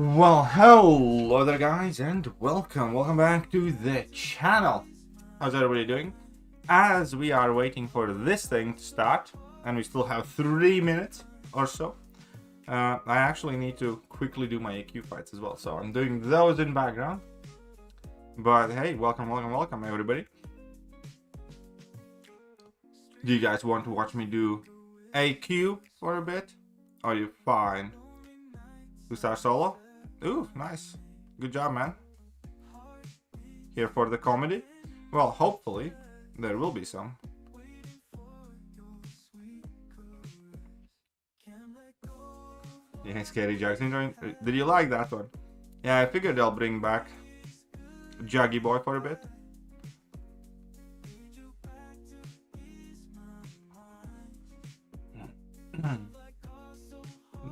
Well, hello there guys, and welcome back to the channel. How's everybody doing? As we are waiting for this thing to start, and we still have 3 minutes or so, I actually need to quickly do my AQ fights as well, so I'm doing those in background. But hey, welcome everybody. Do you guys want to watch me do AQ for a bit? Are you fine? To start solo? Ooh, nice. Good job, man. Here for the comedy? Well, hopefully there will be some. Yeah, Scary Jug's enjoying. Did you like that one? Yeah, I figured they'll bring back Juggy Boy for a bit.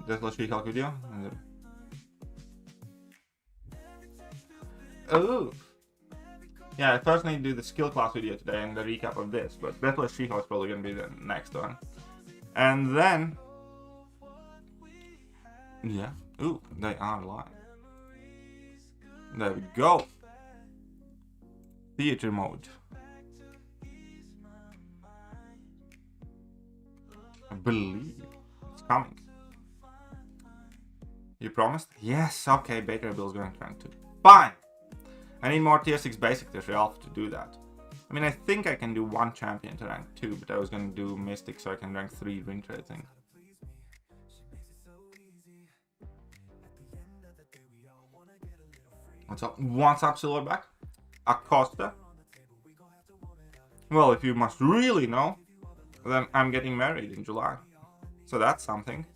Deathless video. Oh! Yeah, I first need to do the skill class video today and the recap of this, but Deathless She-Hulk is probably going to be the next one. And then... yeah. Ooh, they are live. There we go. Theater mode. I believe it's coming. You promised? Yes, okay, Baker Bill's going to rank 2. Fine! I need more tier 6 basic to Realf to do that. I mean, I think I can do 1 champion to rank 2, but I was going to do Mystic so I can rank 3 Winter, I think. What's up, Silverback? Acosta? Well, if you must really know, then I'm getting married in July. So that's something.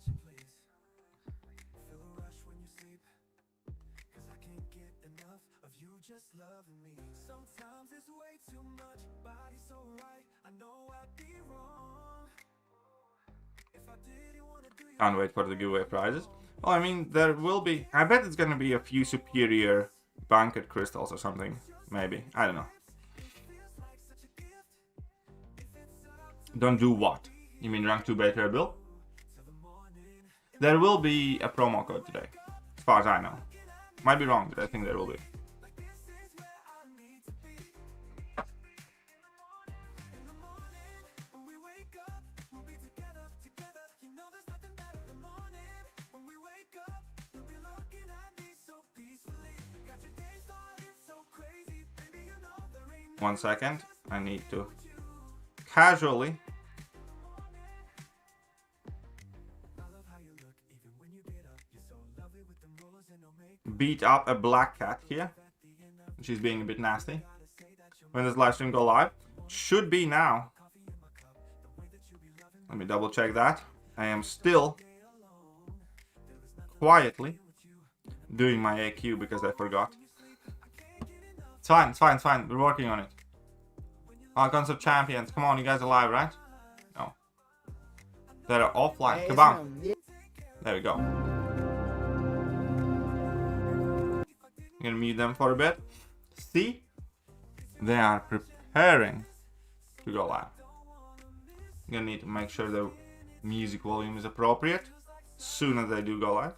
Can't wait for the giveaway prizes. Well, I mean, there will be... I bet it's gonna be a few superior banquet crystals or something. Maybe. I don't know. Don't do what? You mean rank 2 Baker Bill? There will be a promo code today. As far as I know. Might be wrong, but I think there will be. One second, I need to casually beat up a black cat here. She's being a bit nasty. When does live stream go live? Should be now. Let me double check that. I am still quietly doing my AQ because I forgot. It's fine, it's fine, it's fine. We're working on it. Icons of Champions. Come on, you guys are live, right? No. They're offline. Kabam. There we go. I'm gonna mute them for a bit. See? They are preparing to go live. I'm gonna need to make sure the music volume is appropriate as soon as they do go live.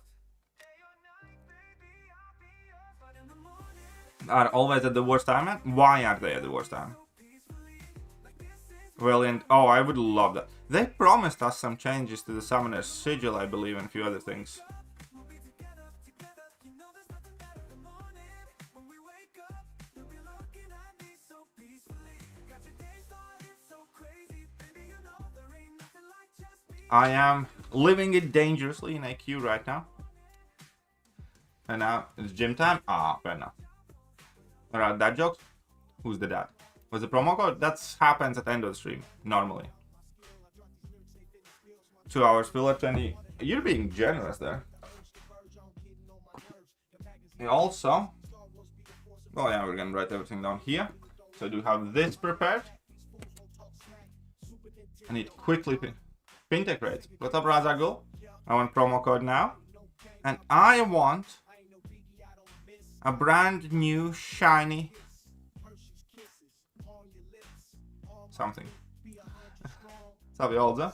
Are always at the worst time, man? Why are they at the worst time? Well, and oh, I would love that. They promised us some changes to the summoner's Sigil, I believe, and a few other things. I am living it dangerously in AQ right now. And now it's gym time. Ah, fair enough. Alright, dad jokes? Who's the dad? Was the promo code? That happens at the end of the stream, normally. 2 hours filler, 20. You're being generous there. And also, oh yeah, we're gonna write everything down here. So I do have this prepared. I need to quickly fintech rates. What's up, Razagul? I want promo code now. And I want a brand new shiny something. What's up, y'all?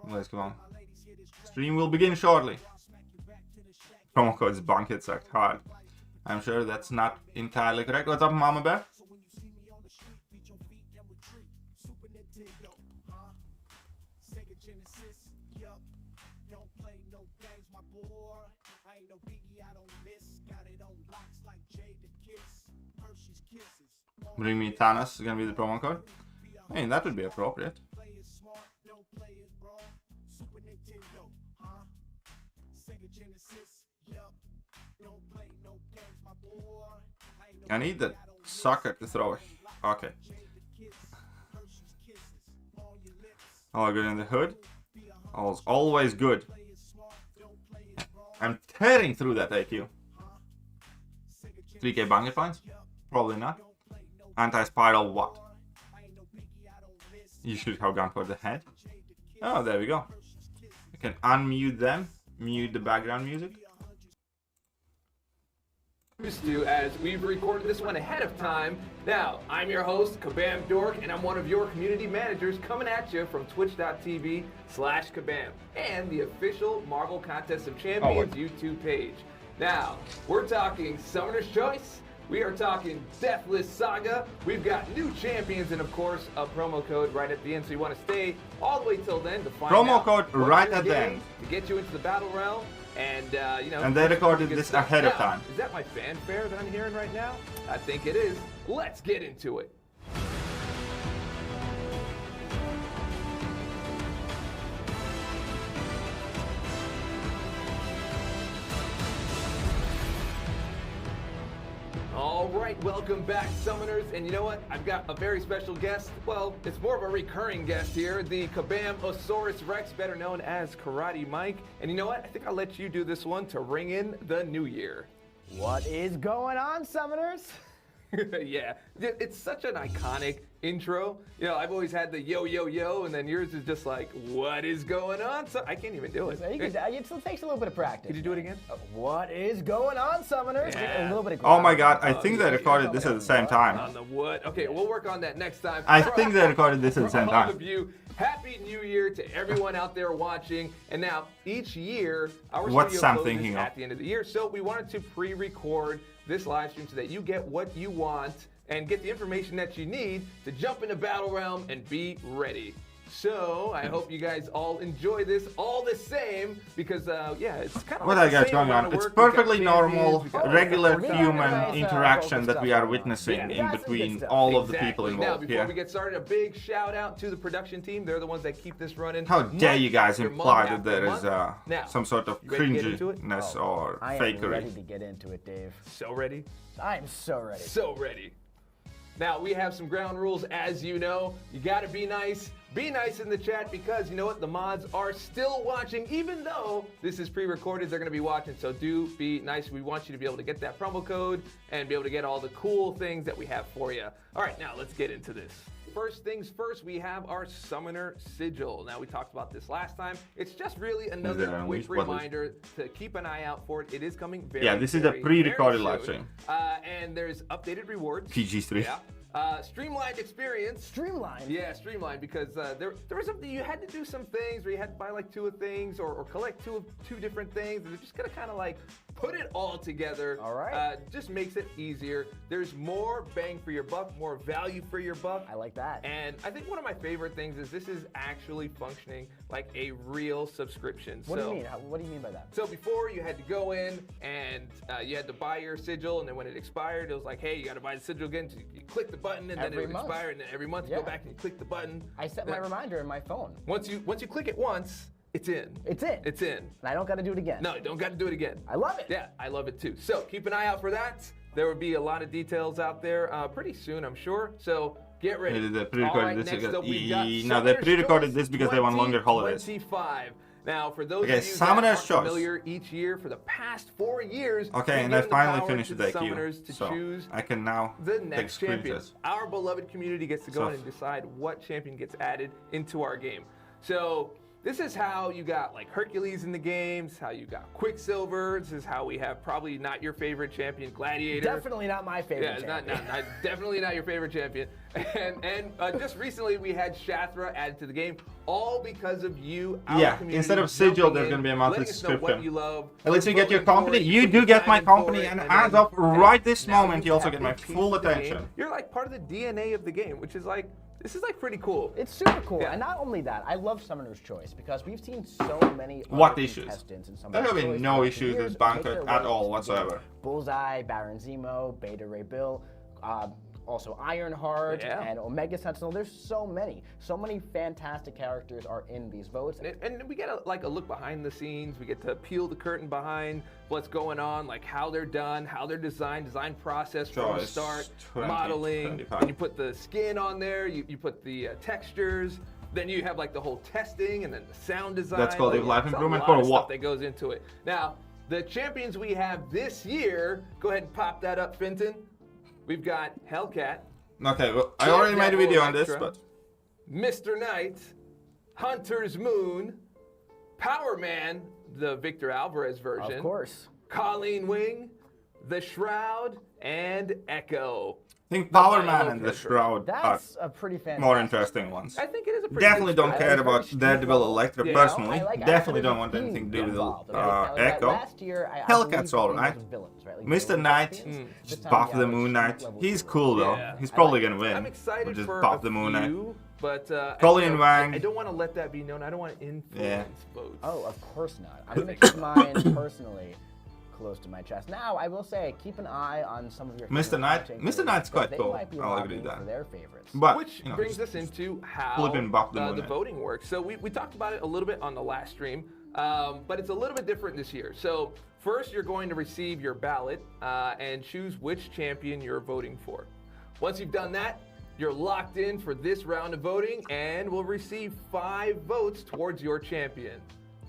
Let's go on. Stream will begin shortly. Promo code's bunkit sucked hard. I'm sure that's not entirely correct. What's up, Mama Bear? Bring me Thanos is gonna be the promo code. Hey, that would be appropriate. I need the sucker to throw it. Okay. All good in the hood. All's always good. I'm tearing through that AQ. 3k bucket points? Probably not. Anti-spiral what? You should have gone for the head. Oh, there we go. You can unmute them. Mute the background music. As we've recorded this one ahead of time. Now, I'm your host, Kabam Dork, and I'm one of your community managers coming at you from twitch.tv/Kabam and the official Marvel Contest of Champions YouTube page. Now, we're talking Summoner's Choice. We are talking Deathless Saga. We've got new champions and, of course, a promo code right at the end. So you want to stay all the way till then to find promo out code right at the end to get you into the battle realm. And, you know, and they recorded this ahead of time. Is that my fanfare that I'm hearing right now? I think it is. Let's get into it. All right, welcome back, Summoners. And you know what? I've got a very special guest. Well, it's more of a recurring guest here, the Kabam-osaurus Rex, better known as Karate Mike. And you know what? I think I'll let you do this one to ring in the new year. What is going on, Summoners? Yeah, it's such an iconic intro. You know, I've always had the yo, yo, yo, and then yours is just like, what is going on? So I can't even do it. It still takes a little bit of practice. Could you do it again? What is going on, Summoners? Yeah. A little bit of Oh my god, I think they recorded this at the same time. On the what? Okay, we'll work on that next time. I think they recorded this at the same For all time. of you, Happy New Year to everyone out there watching. And now, each year, our What's studio Sam closes thinking of? at the end of the year. So we wanted to pre-record this live stream so that you get what you want and get the information that you need to jump into Battle Realm and be ready. So I hope you guys all enjoy this all the same because, yeah, it's kind of What like I got going on? It's perfectly normal, regular human interaction that we are witnessing in between all of the people Now, involved before we here. get started, a big shout out to the production team. They're the ones that keep this running. How dare you guys month imply after that there is month. some sort of you ready to get into it? cringiness or I am ready fakery? to get into it, Dave. So ready? I am so ready. So ready. Now, we have some ground rules, as you know. You gotta be nice. Be nice in the chat because, you know what, the mods are still watching. Even though this is pre-recorded, they're gonna be watching, so do be nice. We want you to be able to get that promo code and be able to get all the cool things that we have for you. All right, now let's get into this. First things first, we have our Summoner Sigil. Now, we talked about this last time. It's just really another quick reminder to keep an eye out for it. It is coming very, Yeah, this is a pre-recorded live soon. stream. And there's updated rewards. PG-3. Yeah. Streamlined experience. Streamlined? Yeah, streamlined because there was something you had to do some things where you had to buy like 2 of things or collect two different things. And they're just gonna kind of like put it all together. All right. Just makes it easier. There's more bang for your buck, more value for your buck. I like that. And I think one of my favorite things is this is actually functioning like a real subscription. What do you mean? What do you mean by that? So before you had to go in and you had to buy your sigil, and then when it expired, it was like, hey, you got to buy the sigil again. So you click the button, and then it would expire, and then every month you go back and you click the button. I set my reminder in my phone. Once you click it once, it's in. It's in. It's in. And I don't got to do it again. No, you don't got to do it again. I love it. Yeah, I love it too. So keep an eye out for that. There will be a lot of details out there pretty soon, I'm sure. So get ready. They pre-recorded this next because up, we've got no, they pre-recorded this because they want longer holidays. 2025. Now, for those Okay, of you that Summoner's aren't Choice. familiar, each year for the past 4 years, Okay, we've and I given the finally power finished to the the IQ, summoners to so choose I can now the take next champion. screenshots. Our beloved community gets to go in and decide what champion gets added into our game. So this is how you got like Hercules in the games, how you got Quicksilver. This is how we have probably not your favorite champion, Gladiator. Definitely not my favorite. Yeah, champion. not definitely not your favorite champion. And just recently we had Shathra added to the game, all because of you. Our Yeah, community, instead of Sigil, there's in, gonna be a monthly letting us know what subscription. you love, At least you get your voting for company. it, You put do your get my time in for company, it, and then, as of right this now moment, you you also have get a my piece full of the game. attention. You're like part of the DNA of the game, which is like, this is like pretty cool. It's super cool, Yeah. and not only that, I love Summoner's Choice because we've seen so many What other issues? contestants in There Summoner's have been Choice no throughout the issues years with take Banquet their at way all into the whatsoever. game. Bullseye, Baron Zemo, Beta Ray Bill, also Ironheart, Yeah. and Omega Sentinel. There's so many fantastic characters are in these votes. And we get a look behind the scenes. We get to peel the curtain behind what's going on, like how they're done, how they're designed, design process from the Choice start, 20, modeling. 25. When you put the skin on there, you put the textures. Then you have like the whole testing and then the sound design. That's called Like, a life it's improvement lot for of stuff what? that goes into it. Now, the champions we have this year, go ahead and pop that up, Finton. We've got Hellcat, Okay, well, I already made a video on this, but Mr. Knight, Hunter's Moon, Power Man, the Victor Alvarez version. Of course. Colleen Wing, The Shroud, and Echo. I think Power Final Man and the pressure. Shroud are That's a pretty fantastic. more interesting ones. I think it is a pretty Definitely good don't strategy. care about Daredevil Electra Yeah. personally. I like Definitely actually don't want being anything to do with involved, okay? Echo. Last year, I Hellcat's believe alright. it was villains, right? Like Mr. villain Knight, champions. This just time buff we the have Moon Knight. level He's 4. cool though. Yeah. He's I probably like gonna win. I'm excited We'll just for buff a the Moon Knight. few, but Colleen you know, Wang. I don't want to let that be known. I don't want to influence votes. Oh, of course not. I'm gonna keep mine personally close to my chest. Now, I will say, keep an eye on some of your Mr. favorite Knight? content Mr. creators, Knight's because quite they cool. might be I'll agree lobbying with that. for their favorites. But Which you know, brings just- us into how flipping buff the Moon the Knight. voting works. So we talked about it a little bit on the last stream, but it's a little bit different this year. So first, you're going to receive your ballot and choose which champion you're voting for. Once you've done that, you're locked in for this round of voting and will receive 5 votes towards your champion.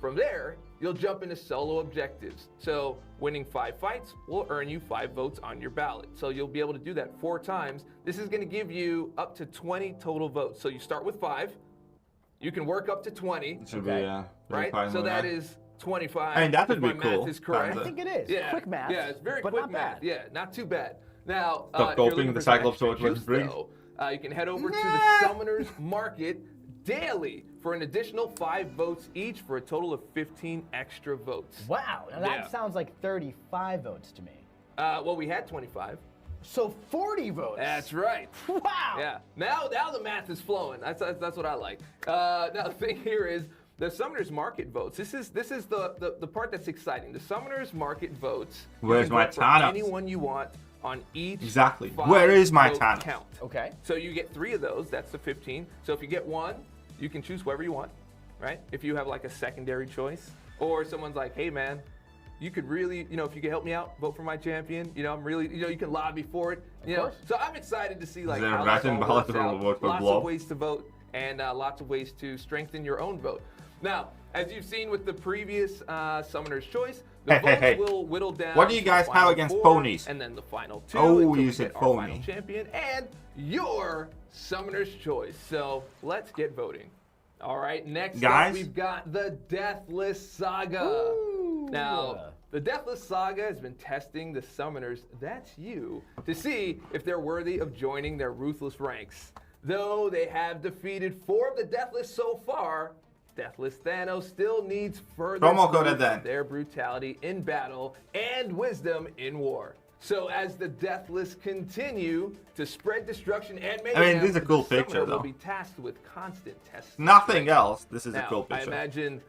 From there, you'll jump into solo objectives. So winning 5 fights will earn you 5 votes on your ballot. So you'll be able to do that 4 times. This is going to give you up to 20 total votes. So you start with 5. You can work up to 20, Should be, Okay. right? fine So Moon that Knight. is 25. I mean, that if would be my cool, math is correct. kinda. I think it is. Yeah, Quick math. Yeah, it's very but quick not math. bad. Yeah, not too bad. Now, Stop if you're coping, looking the for some Cyclops extra sword was juice, bring. though, you can head over to the Nah. Summoner's Market daily for an additional 5 votes each for a total of 15 extra votes. Wow, now that Yeah. sounds like 35 votes to me. Well, we had 25. So 40 votes. That's right. Wow. Yeah. Now the math is flowing. That's what I like. Now the thing here is the Summoner's Market votes. This is the part that's exciting. The Summoner's Market votes. you Where's can my vote for Thanos? anyone you want on each. Exactly. 5 Where is my vote Thanos? count. Okay. So you get 3 of those. That's the 15. So if you get 1, you can choose whoever you want, right? If you have like a secondary choice, or someone's like, hey man, you could really, if you could help me out, vote for my champion. I'm really, you can lobby for it. course. So I'm excited to see like Is there how a this Latin all ballot works or out. vote for Lots Blob? of ways to vote and lots of ways to strengthen your own vote. Now, as you've seen with the previous Summoner's Choice, the Hey. votes will whittle down. What do you to the guys have final against 4, ponies? And then the final 2. Oh, until you we said get our final pony. champion and your Summoner's Choice. So let's get voting. All right, next Guys? up we've got the Deathless Saga. Now, the Deathless Saga has been testing the summoners, that's you, to see if they're worthy of joining their ruthless ranks. Though they have defeated 4 of the Deathless so far, Deathless Thanos still needs further Promo code proof at that. of their brutality in battle and wisdom in war. So as the Deathless continue to spread destruction and mayhem, this is a cool the summoner picture, though. will be tasked with constant testing. Nothing else. This is a Now, cool I picture. imagine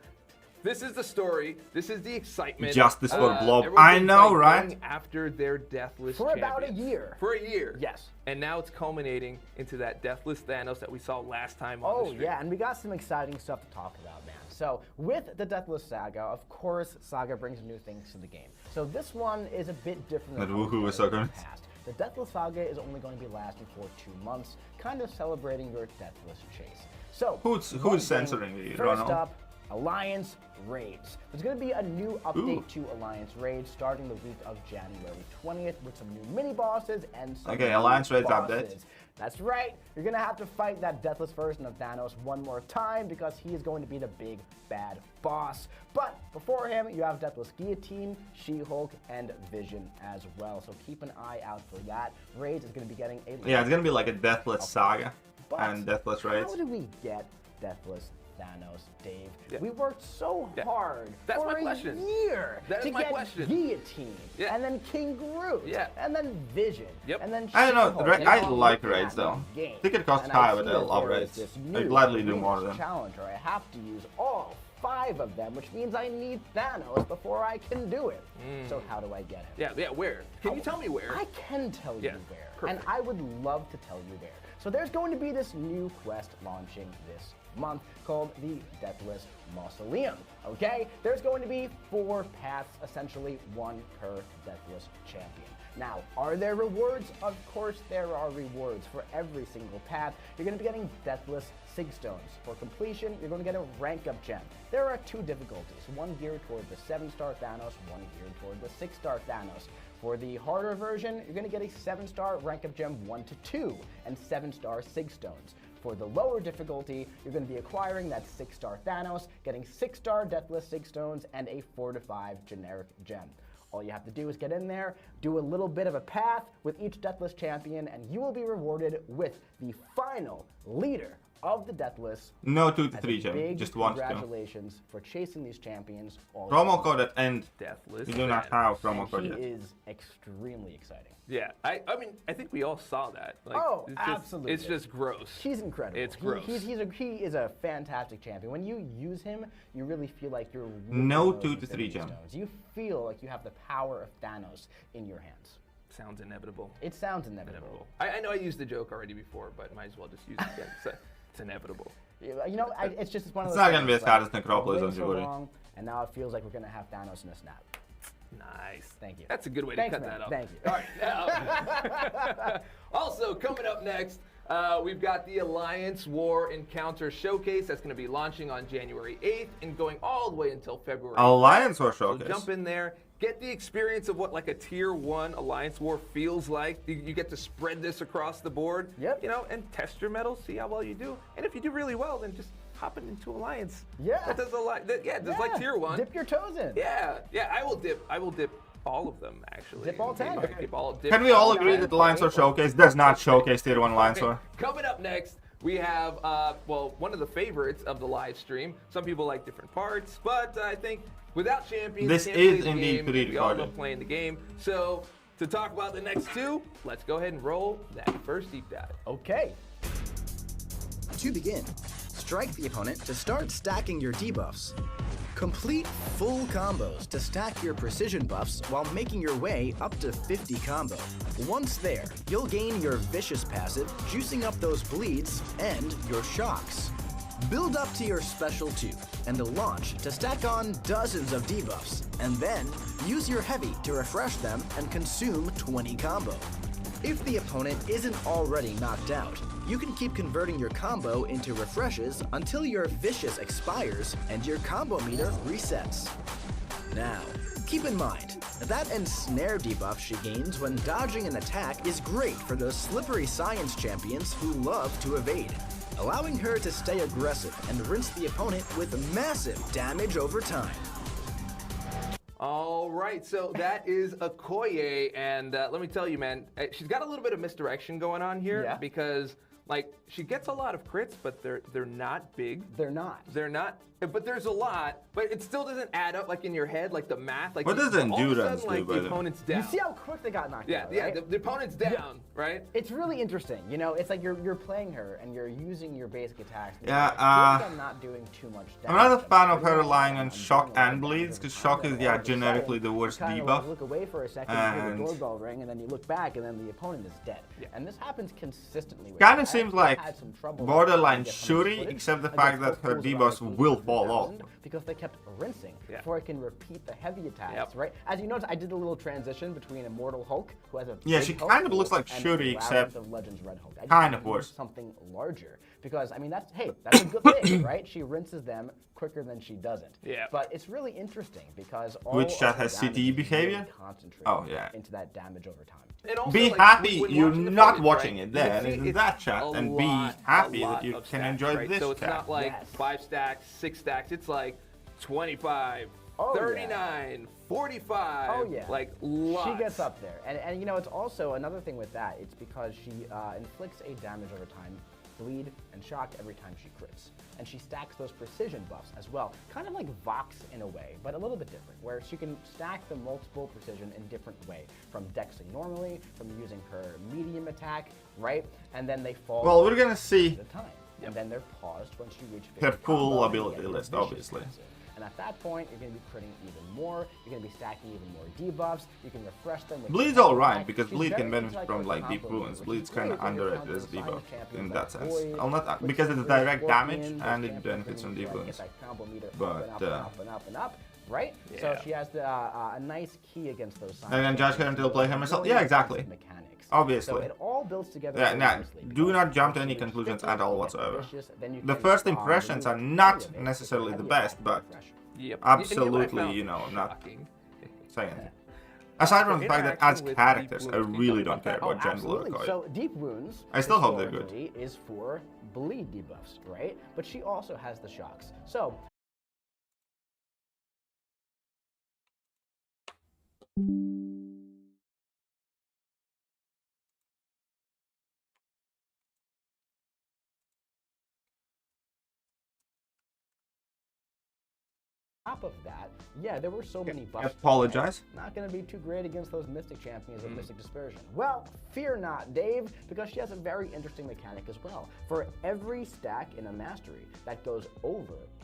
this is the story. This is the excitement. Justice for Blob. Everyone's I been, know, like, right? going after their Deathless For about a champions. year. For a year. Yes. And now it's culminating into that Deathless Thanos that we saw last time on the Oh, stream. yeah, and we got some exciting stuff to talk about, man. So, with the Deathless Saga, of course, Saga brings new things to the game. So this one is a bit different than That how Woohoo we've was done so it in good. the past. The Deathless Saga is only going to be lasting for 2 months, kind of celebrating your Deathless chase. So, Who's one thing- censoring you, First Ronald? up, Alliance Raids. There's going to be a new update to Alliance Raids starting the week of January 20th with some new mini bosses and some new Alliance Raids bosses. update. That's right. You're going to have to fight that deathless version of Thanos one more time because he is going to be the big bad boss. But before him, you have Deathless Guillotine, She-Hulk, and Vision as well. So keep an eye out for that. Raids is going to be getting a... Yeah, it's going to be like a Deathless Saga But and Deathless Raids. How do we get Deathless Thanos, Dave? Yeah. We worked so hard That's for my a question. year That is to my get question. Guillotine, Yeah. and then King Groot, Yeah. and then Vision, Yep. and then I don't know, She-Hulk, and I all like that raids though. game. Ticket cost And high, I but see I that love there is raids. this I new gladly do Greatest more of them. Challenger. I have to use all 5 of them, which means I need Thanos before I can do it. So how do I get him? Yeah, where? Can you tell me where? I can tell you Yeah, where, perfect. and I would love to tell you where. So there's going to be this new quest launching this month called the Deathless Mausoleum, okay? There's going to be 4 paths, essentially 1 per Deathless champion. Now, are there rewards? Of course there are rewards for every single path. You're going to be getting Deathless Sig Stones. For completion, you're going to get a rank up gem. There are 2 difficulties, one geared toward the 7-star Thanos, one geared toward the 6-star Thanos. For the harder version, you're going to get a 7-star rank up gem 1 to 2 and 7-star Sig Stones. For the lower difficulty, you're going to be acquiring that 6-star Thanos, getting 6-star Deathless Sig Stones, and a 4 to 5 generic gem. All you have to do is get in there, do a little bit of a path with each Deathless champion, and you will be rewarded with the final leader of the Deathless. No 2 to As 3 a gem, big just 1 to 2. congratulations for chasing these champions all Promo year. code at end. Deathless. We do not have promo And code he yet. is extremely exciting. Yeah, I mean, I think we all saw that. Like, Oh, it's just, absolutely. It's just gross. He's incredible. It's gross. He is a fantastic champion. When you use him, you really feel like you're No wielding 2 those to 3 Infinity gem. Stones. You feel like you have the power of Thanos in your hands. Sounds inevitable. It sounds inevitable. I know I used the joke already before, but might as well just use it again. So it's inevitable. You know, it's just one of It's those not gonna be things, as hard like, as Necropolis, I've don't you waited so worry. long, and now it feels like we're gonna have Thanos in a snap. Nice. Thank you. That's a good way Thanks, to cut man. that off. Thank you. All right. Now, also coming up next, we've got the Alliance War Encounter Showcase that's going to be launching on January 8th and going all the way until February. Alliance War So Showcase. jump in there, get the experience of what like a Tier 1 Alliance War feels like. You get to spread this across the board, Yep. you know, and test your mettle, see how well you do. And if you do really well, then just hop into Alliance. Yeah. That does a lot. That's like Tier 1. Dip your toes in. Yeah, I will dip all of them, actually. Dip all 10. Dip Can we all all agree 10. that Alliance War Showcase does not showcase Tier 1 Alliance War? Coming up next, we have, well, one of the favorites of the live stream. Some people like different parts, but I think without champions, This you can't play is the indeed game. pretty We all recorded. love playing the game. So, to talk about the next 2, let's go ahead and roll that first deep dive. Okay. To begin, strike the opponent to start stacking your debuffs. Complete full combos to stack your precision buffs while making your way up to 50 combo. Once there, you'll gain your vicious passive, juicing up those bleeds, and your shocks. Build up to your special 2, and a launch to stack on dozens of debuffs, and then use your heavy to refresh them and consume 20 combo. If the opponent isn't already knocked out, you can keep converting your combo into refreshes until your vicious expires and your combo meter resets. Now, keep in mind, that ensnare debuff she gains when dodging an attack is great for those slippery science champions who love to evade, allowing her to stay aggressive and rinse the opponent with massive damage over time. All right, so that is Okoye, and let me tell you, man, she's got a little bit of misdirection going on here because, like, she gets a lot of crits, but they're not big. They're not. They're not, but there's a lot, but it still doesn't add up, like, in your head, like the math. Like, What does all of a endurance sudden, like, do, by the the way? opponent's down. You see how quick they got knocked out, yeah, right? the opponent's down, right? It's really interesting. You know, it's like you're playing her and you're using your basic attacks. and Yeah, you're like, I feel like I'm not doing too much damage. I'm not a fan of her Pretty much relying on I'm shock doing a lot and of bleeds, damage because and shock then is, all yeah, of a sudden, generically the you worst kinda, debuff. like, look away for a second, you hear And- the doorbell ring, and then you look back, and then the opponent is dead. And this happens consistently. with Kinda her. seems I've like had some trouble borderline trying to get some of this shooty, footage except the against fact that both her pools of debuffs RP will fall off. 1000 because they kept rinsing before I can repeat the heavy attacks, Yep. right? As you notice, I did a little transition between Immortal Hulk, who has a Yeah, big she Hulk kind of looks pool, like and Shuri, Labyrinth except of Legends Red Hulk. I kind just of worse. used something larger because I mean that's a good thing, right? She rinses them quicker than she doesn't. Yeah. But it's really interesting because all Which chat of the has damage CTE is behavior? really concentrated Oh, yeah. into that damage over time. And also, Be like, happy when you're watching the not footage, watching right, it you there can see and in it's that chat, a and be lot happy that you of can stacks, enjoy right? this So it's chat. not like Yes. 5 stacks, 6 stacks. It's like 25, Oh, yeah. 39, 45. Oh, yeah. Like lots. She gets up there. And you know, it's also another thing with that, it's because she inflicts a damage over time, bleed, and shock every time she crits. And she stacks those precision buffs as well. Kind of like Vox in a way, but a little bit different, where she can stack the multiple precision in different way, from dexing normally, from using her medium attack, right? And then they fall Well, we're gonna see at a time. And then they're paused once you reach her 50 full combo, and ability you get your list, vicious obviously. passive. And at that point, you're going to be critting even more. You're going to be stacking even more debuffs. You can refresh them. With Bleed's your alright attack. because She's Bleed very can much benefit like from her like deep combo wounds. leader, Bleed's which is kind of great when you're underrated as counting debuff champions in like that sense. Okoye, I'll not with because it's Sith direct Supreme, damage those and it champions benefits from that deep get wounds. that combo meter up But, and up and up and up and up, right? Yeah. So she has a nice key against those. And then Josh can until play her myself. Yeah, exactly. Mechanics. Obviously. So it all builds together. Yeah, very now, nicely do because not jump to once any you reach conclusions 50, at all you get whatsoever. vicious, then you The can, first impressions are remove not any of it, necessarily heavy the best, attack, but refresh. Yep. absolutely, you know, not Shocking. saying. Aside from the fact that as Interaction with characters, deep I wounds. really don't care Oh, about General absolutely. Okoye. So deep wounds. I still hope they're good. historically, Is for bleed debuffs, right? But she also has the shocks. So. Top of that, yeah, there were so many buffs. Apologize. Not going to be too great against those Mystic champions with Mystic Dispersion. Well, fear not, Dave, because she has a very interesting mechanic as well. For every stack in a mastery that goes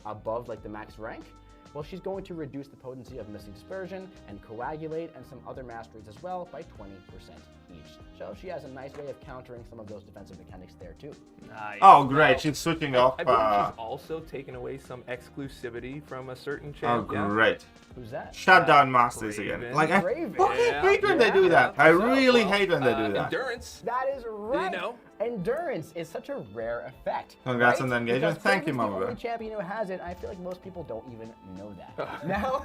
above like the max rank, well, she's going to reduce the potency of Mystic Dispersion and Coagulate and some other masteries as well by 20% each. So she has a nice way of countering some of those defensive mechanics there too. Nice. Oh, great. Well, She's switching off. I believe she's also taken away some exclusivity from a certain Oh, champion. great. Who's that? Shut down Masters again. Raven. Like, I Raven. fucking Yeah, hate when they do that. I So, really well, hate when they do that. Endurance. That is right. know? Endurance is such a rare effect. Congrats right? on the engagement. Because Thank you, Raven's Mama the only Bear. champion who has it. I feel like most people don't even know that. Now,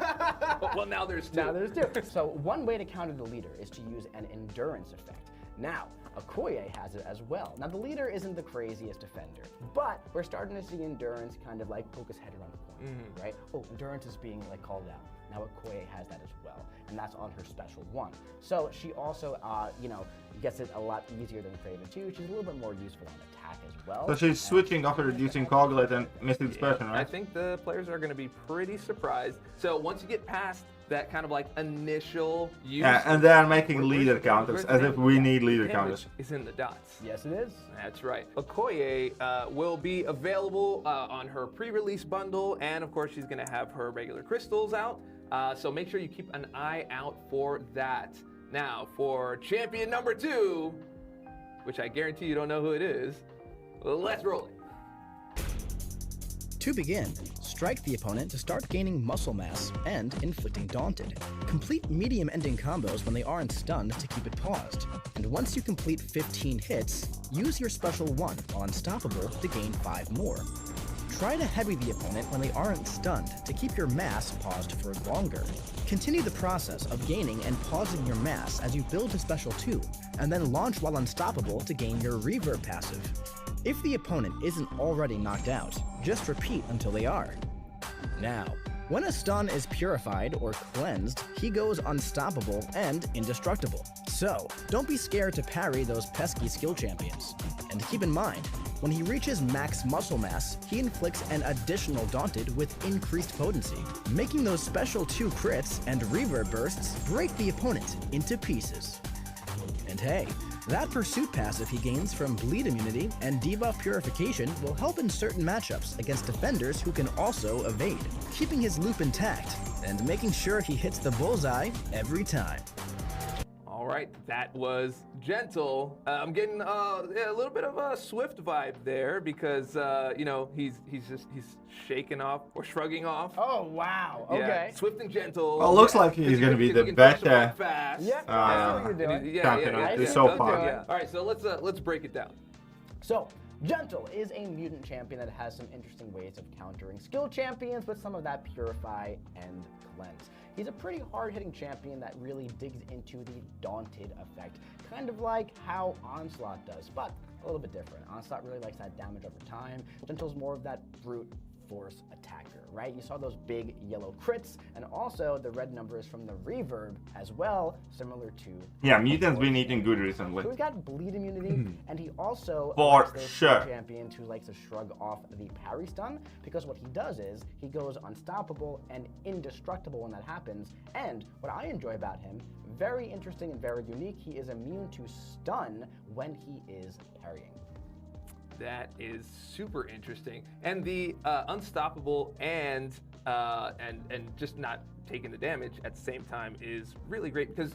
Well, now there's 2. now there's 2. So one way to counter the leader is to use an endurance effect. Now, Okoye has it as well. Now the leader isn't the craziest defender, but we're starting to see endurance kind of like poke his head around the corner, right? Oh, endurance is being like called out. Now Okoye has that as well, and that's on her special one. So she also, you know, gets it a lot easier than Craven too. She's a little bit more useful on attack as well. So she's switching after reducing Coagulate and Mystic Dispersion, I right? think the players are going to be pretty surprised. So once you get past that kind of like initial use, Yeah, and they're making Where's leader the damage? counters Where's the as if we damage? need leader Damage counters. is in the dots. Yes, it is. That's right. Okoye will be available on her pre-release bundle, and of course she's going to have her regular crystals out. So make sure you keep an eye out for that. Now, for champion number 2, which I guarantee you don't know who it is, let's roll it. To begin, strike the opponent to start gaining muscle mass and inflicting daunted. Complete medium ending combos when they aren't stunned to keep it paused. And once you complete 15 hits, use your special one while unstoppable to gain 5 more. Try to heavy the opponent when they aren't stunned to keep your mass paused for longer. Continue the process of gaining and pausing your mass as you build to special 2, and then launch while unstoppable to gain your reverb passive. If the opponent isn't already knocked out, just repeat until they are. Now, when a stun is purified or cleansed, he goes unstoppable and indestructible. So, don't be scared to parry those pesky skill champions. And keep in mind, when he reaches max muscle mass, he inflicts an additional daunted with increased potency, making those special 2 crits and reverb bursts break the opponent into pieces. And hey, that pursuit passive he gains from bleed immunity and debuff purification will help in certain matchups against defenders who can also evade, keeping his loop intact and making sure he hits the bullseye every time. All right, that was Gentle. I'm getting a little bit of a Swift vibe there because you know he's shaking off or shrugging off. Oh, wow. Yeah, Okay. Swift and gentle. Well, looks like Because he's you gonna be can- the you can push them better, up fast. Yeah, I see what you're doing. Yeah, champion yeah, of yeah, this yeah, so okay, far. yeah. All right, so let's break it down. So, Gentle is a mutant champion that has some interesting ways of countering skill champions with some of that purify and cleanse. He's a pretty hard-hitting champion that really digs into the daunted effect, kind of like how Onslaught does, but a little bit different. Onslaught really likes that damage over time. Gentle's more of that brute force attacker, right? You saw those big yellow crits, and also the red numbers from the reverb as well, similar to... Yeah, Mutant's been eating good recently. So we've got bleed immunity, and he also For likes those sure. champions who likes to shrug off the parry stun, because what he does is he goes unstoppable and indestructible when that happens. And what I enjoy about him, very interesting and very unique, he is immune to stun when he is parrying. That is super interesting, and the unstoppable and just not taking the damage at the same time is really great because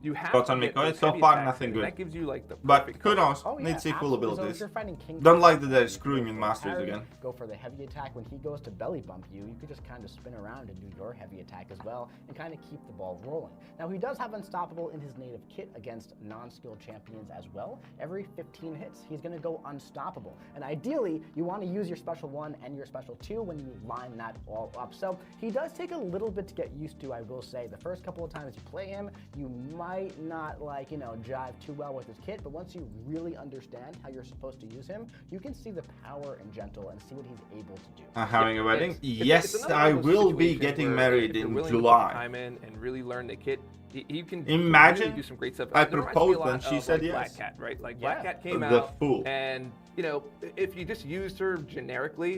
you have Thoughts to on get McCoy? those So heavy far, attacks, nothing and good. That gives you like the But perfect who combo. knows? Oh, yeah, Need to see full absolutely. So abilities. if you're fighting King Don't like Kong, that they're you screwing go in for Masters parry, again. Go for the heavy attack. When he goes to belly bump you, you could just kind of spin around and do your heavy attack as well and kind of keep the ball rolling. Now, he does have Unstoppable in his native kit against non-skilled champions as well. Every 15 hits, he's going to go unstoppable. And ideally, you want to use your special 1 and your special 2 when you line that all up. So he does take a little bit to get used to, I will say. The first couple of times you play him, you might not jive too well with his kit, but once you really understand how you're supposed to use him, you can see the power in Gentle and see what he's able to do. Having a wedding? It's Yes, another I one of those will be situations getting where married if you're in willing to put the July. time in and really learn the kit. You can Imagine really do some great stuff. I It reminds me a proposed lot and she of, said like, yes. Black Cat, right? Like Black Cat came The out, fool. and if you just used her generically,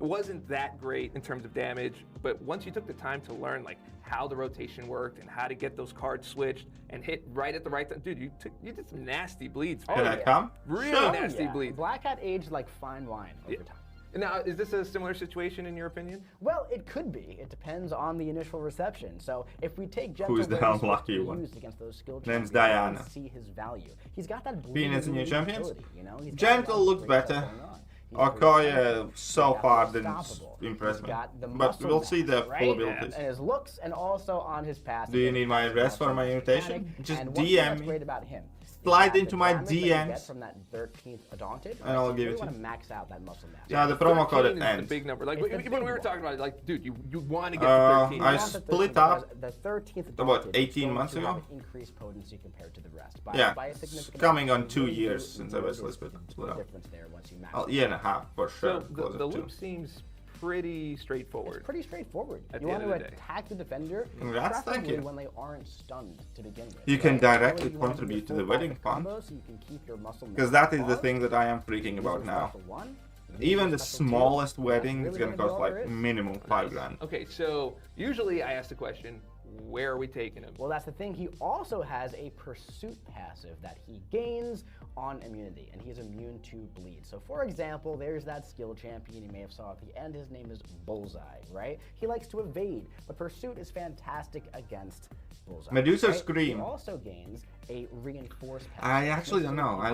it wasn't that great in terms of damage. But once you took the time to learn like how the rotation worked and how to get those cards switched and hit right at the right time, dude, you did some nasty bleeds. Can I come? Really Sure. nasty bleeds. Black Cat aged like fine wine over time. Now, is this a similar situation in your opinion? Well, it could be. It depends on the initial reception. So if we take Gentle, Who's the where he's unlucky supposed to be one? used against those skilled Name's champions, Diana. see his value. He's got that bleed Being as a new immunity champions? utility, He's got Gentle a lot of looks great stuff better. going on. He's very Okoye talented. so He's far got didn't unstoppable. impress He's me. got the But muscle we'll see the mass, full right? abilities. And his looks, and also on his pass. Do you need my address for my invitation? Just and one thing that's DM me. great about him is Slide that into the my damage that you get DMs. from that 13th Adonted, And I'll you give really it to want to you. max out that muscle mass. Yeah, the promo code 13 is the ends. big number. Like It's the even big we were one. talking about it, like, dude, you want to get to 13. I You want the split 13th up because the 13th about adopted is 18 going months to ago. have increased potency compared to the rest. By Yeah, a it's significant coming amount. on 2 You really years do since I was notice split the up. difference there once you max A it year out. and a half for sure. So closer the to. loop seems pretty straightforward. It's pretty straightforward. At You the want end to of the day. attack the defender, Congrats, thank preferably you. when they aren't stunned to begin with. You can right? directly Really, you wanna do contribute to full the wedding body fund. combo so you can keep your muscle Because mass that is the up. thing that I am freaking Use about your now. special one, use Even your the special two. smallest That's wedding really is gonna be cost all like there is. minimum 5 grand. Okay, so usually I ask the question, where are we taking him? Well, that's the thing. He also has a pursuit passive that he gains on immunity, and he's immune to bleed. So, for example, there's that skill champion you may have saw at the end. His name is Bullseye, right? He likes to evade, but pursuit is fantastic against Bullseye. Medusa right? Scream. He also gains a reinforced passive. I actually don't know. I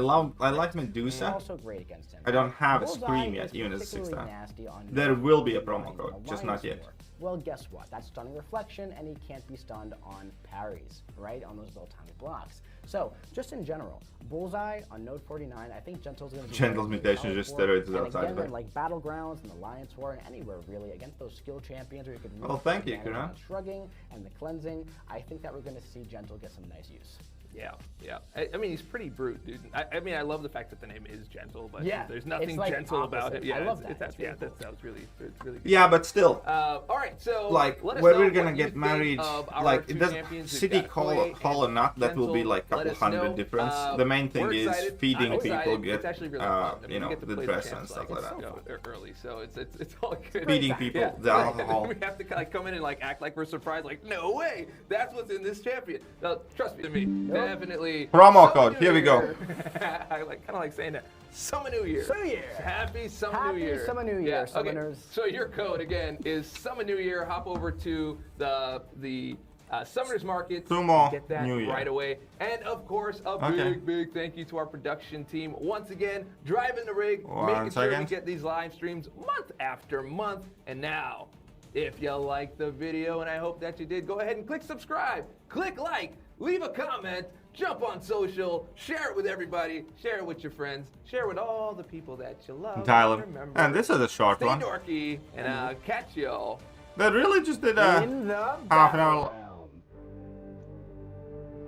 like Medusa. Also great against him. I don't have a Bullseye Scream yet, is even as a 6 particularly star. nasty on There will be a promo running code, an just alliance not yet. war. Well, guess what? That's stunning reflection, and he can't be stunned on parries, right? On those little tiny blocks. So, just in general, Bullseye on Node 49, I think Gentle's going to be Gentle's very mutation solid is just for it. steroids And outside again, of it. in like Battlegrounds and Alliance War and anywhere really, against those skill champions where you could really Well, thank take you, advantage Kuna. of the shrugging and the cleansing, I think that we're going to see Gentle get some nice use. Yeah. I mean, he's pretty brute, dude. I mean, I love the fact that the name is Gentle, but Yeah, there's nothing it's, like, gentle about opposite. it. Yeah, I love it's- that. it's- It's really yeah, cool. that sounds really good. Yeah, but still. All right, so Like, let us where know we're what gonna you get think married, of our like, two it does champions. We've city got call Okoye or not, and that will be Gentle. like a Let couple us hundred know. difference. The main thing We're is excited. feeding I'm people excited. get, it's actually really fun. I mean, you know, we get to the play dress champs, and stuff like like it's, that. you know, early, so it's all good. Feeding people Yeah. the alcohol. We have to like come in and like act like we're surprised, like no way, that's what's in this champion. Now, trust me, definitely. Promo Summon code, New here we go. Year. I like kind of like saying that. Summon New Year. Summon New Year. Happy Summon Happy New Year. Summon New Year, Yeah, okay. summoners. So your code again is Summon New Year. Hop over to the Summoners Market. Sumo Get that New Year. right away. And of course, a Okay. big thank you to our production team once again, driving the rig, One making sure we second. get these live streams month after month. And now, if you liked the video, and I hope that you did, go ahead and click subscribe, click like, leave a comment, jump on social, share it with everybody, share it with your friends, share it with all the people that you love. Dial them. Remember, And this is a short stay one. dorky, and I'll catch y'all. That really just did In the half an hour. background.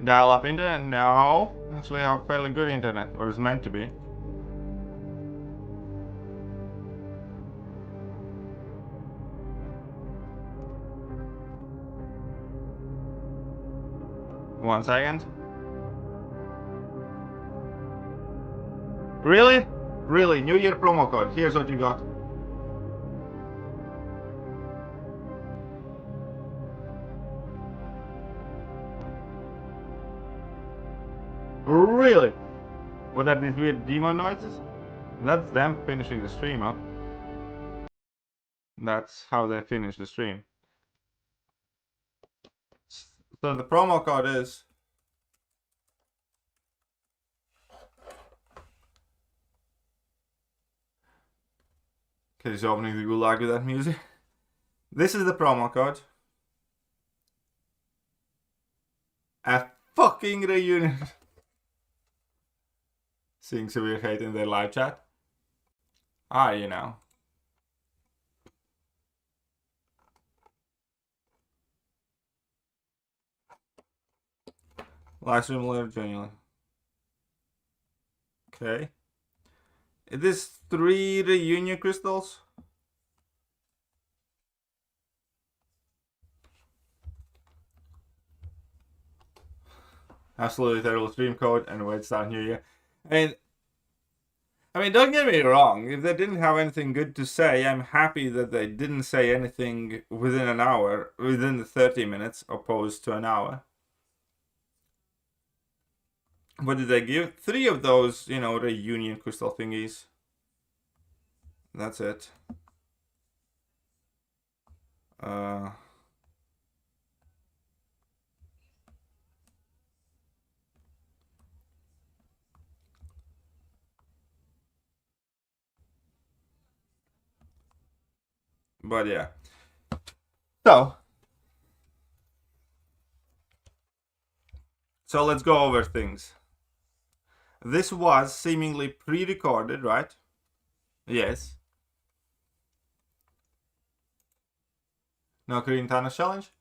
Dial up internet? No. Actually, I have fairly good internet, or it's meant to be. One second. Really? Really? New Year promo code. Here's what you got. Really? What are these weird demon noises? That's them finishing the stream up. That's how they finish the stream. So the promo code is... Okay, he's opening the gulag with that music. This is the promo code. A fucking reunion. Seeing severe hate in their live chat. Ah, you know. Livestream later, genuinely. Okay. Is this 3 reunion crystals? Absolutely terrible stream code and wait start new year. I mean, don't get me wrong. If they didn't have anything good to say, I'm happy that they didn't say anything within an hour, within the 30 minutes, opposed to an hour. What did they give? 3 of those, you know, reunion crystal thingies. That's it. But yeah. So let's go over things. This was seemingly pre-recorded, right? Yes. No Korean Thanos challenge?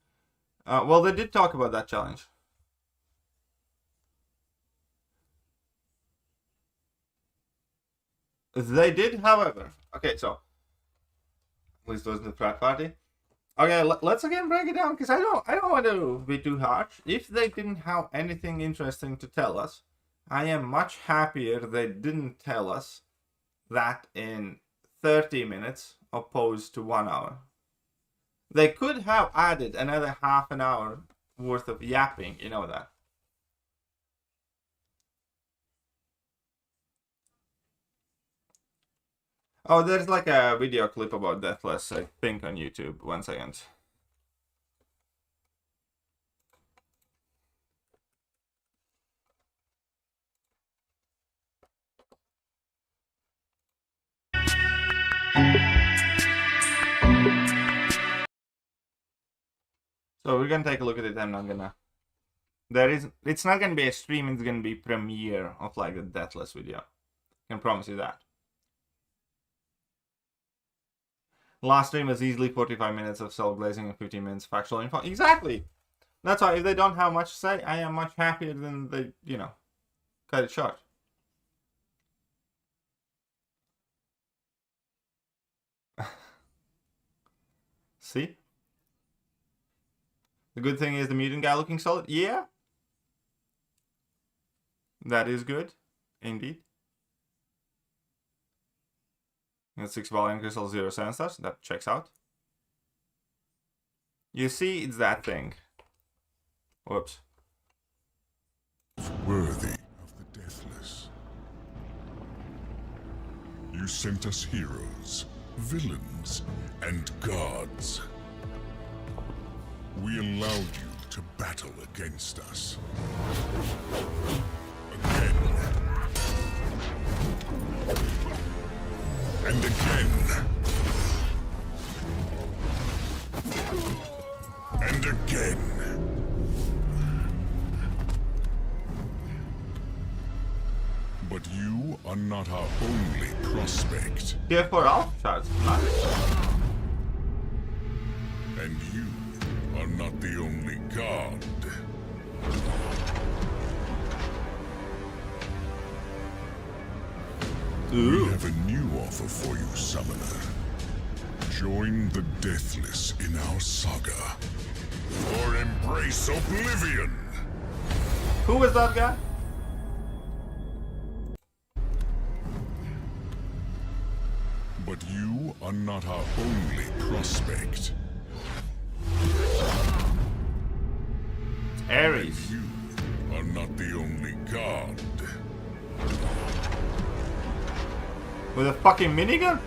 Well, they did talk about that challenge. They did, however. Okay, so at least it wasn't the frat party. Okay, let's again break it down because I don't want to be too harsh. If they didn't have anything interesting to tell us, I am much happier they didn't tell us that in 30 minutes opposed to 1 hour. They could have added another half an hour worth of yapping, you know that. Oh, there's like a video clip about Deathless, I think, on YouTube. 1 second. So we're gonna take a look at it. I'm not gonna... It's not gonna be a stream, it's gonna be premiere of like the Deathless video. I can promise you that. Last stream was easily 45 minutes of self-glazing and 15 minutes of factual info. Exactly! That's why if they don't have much to say, I am much happier than they, you know, cut it short. See? The good thing is the mutant guy looking solid. Yeah. That is good. Indeed. Got 6 volume crystal, 0 7 stars. That checks out. You see, it's that thing. Whoops. Worthy of the Deathless. You sent us heroes, villains, and gods. We allowed you to battle against us. Again. And again. And again. But you are not our only prospect. Here for all shots. Nice. And you are not the only god. We have a new offer for you, Summoner. Join the Deathless in our saga. Or embrace oblivion! Who was that guy? But you are not our only prospect. Ares. You are not the only god. With a fucking minigun?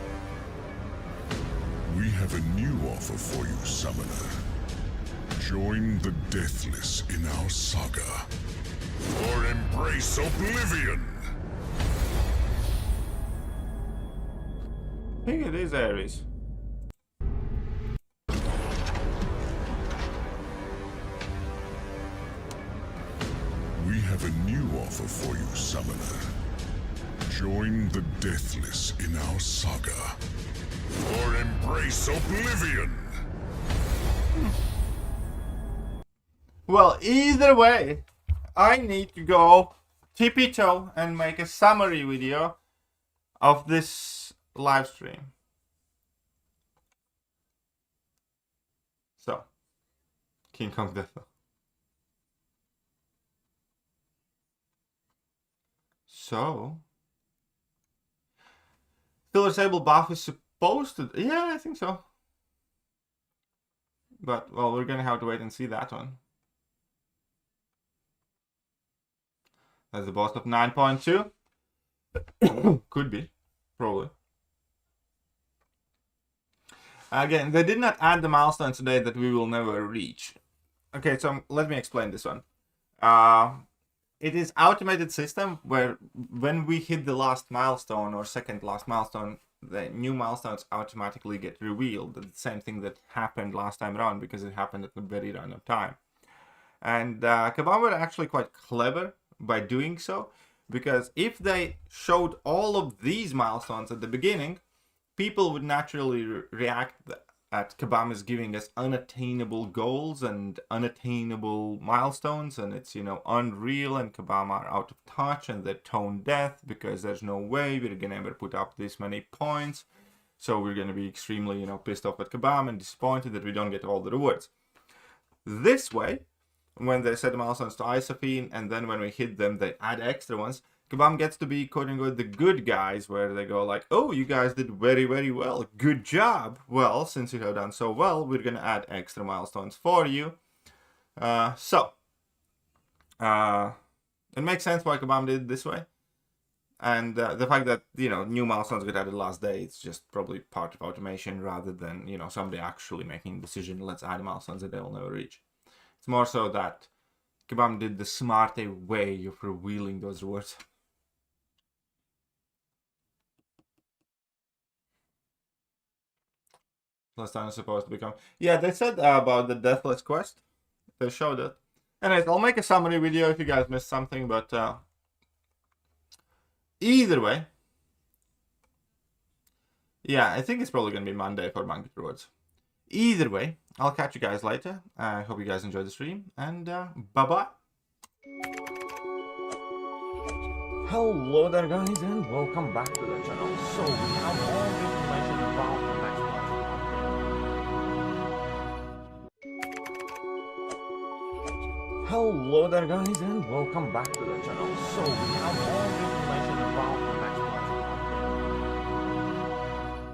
We have a new offer for you, Summoner. Join the Deathless in our saga. Or embrace oblivion! I think it is Ares. We have a new offer for you, Summoner. Join the Deathless in our saga. Or embrace oblivion! Well, either way, I need to go tippy-toe and make a summary video of this live stream. So, King Kong Death. So, still disable buff is supposed to... Yeah, I think so. But, well, we're gonna have to wait and see that one. That's the boss of 9.2. Could be. Probably. Again, they did not add the milestone today that we will never reach. Okay, so let me explain this one. It is automated system where when we hit the last milestone or second last milestone, the new milestones automatically get revealed. The same thing that happened last time around because it happened at the very random time. And Kabam were actually quite clever by doing so, because if they showed all of these milestones at the beginning, people would naturally react that Kabam is giving us unattainable goals and unattainable milestones, and it's, you know, unreal, and Kabam are out of touch and they're tone deaf because there's no way we're gonna ever put up this many points. So we're gonna be extremely, you know, pissed off at Kabam and disappointed that we don't get all the rewards. This way, when they set the milestones to Isophene, and then when we hit them, they add extra ones. Kabam gets to be, quote-unquote, the good guys, where they go like, oh, you guys did very, very well. Good job. Well, since you have done so well, we're going to add extra milestones for you. It makes sense why Kabam did it this way. And the fact that, you know, new milestones get added last day, it's just probably part of automation rather than, you know, somebody actually making a decision, let's add milestones that they will never reach. It's more so that Kabam did the smarter way of revealing those rewards. Last time is supposed to become... Yeah, they said about the Deathless quest. They showed it. Anyways, I'll make a summary video if you guys missed something, but... either way... Yeah, I think it's probably going to be Monday for Monkey Rewards. Either way, I'll catch you guys later. I hope you guys enjoyed the stream, and bye-bye. Hello there, guys, and welcome back to the channel. So, we have all the information about the next one. Hello there, guys, and welcome back to the channel. So, we have all the information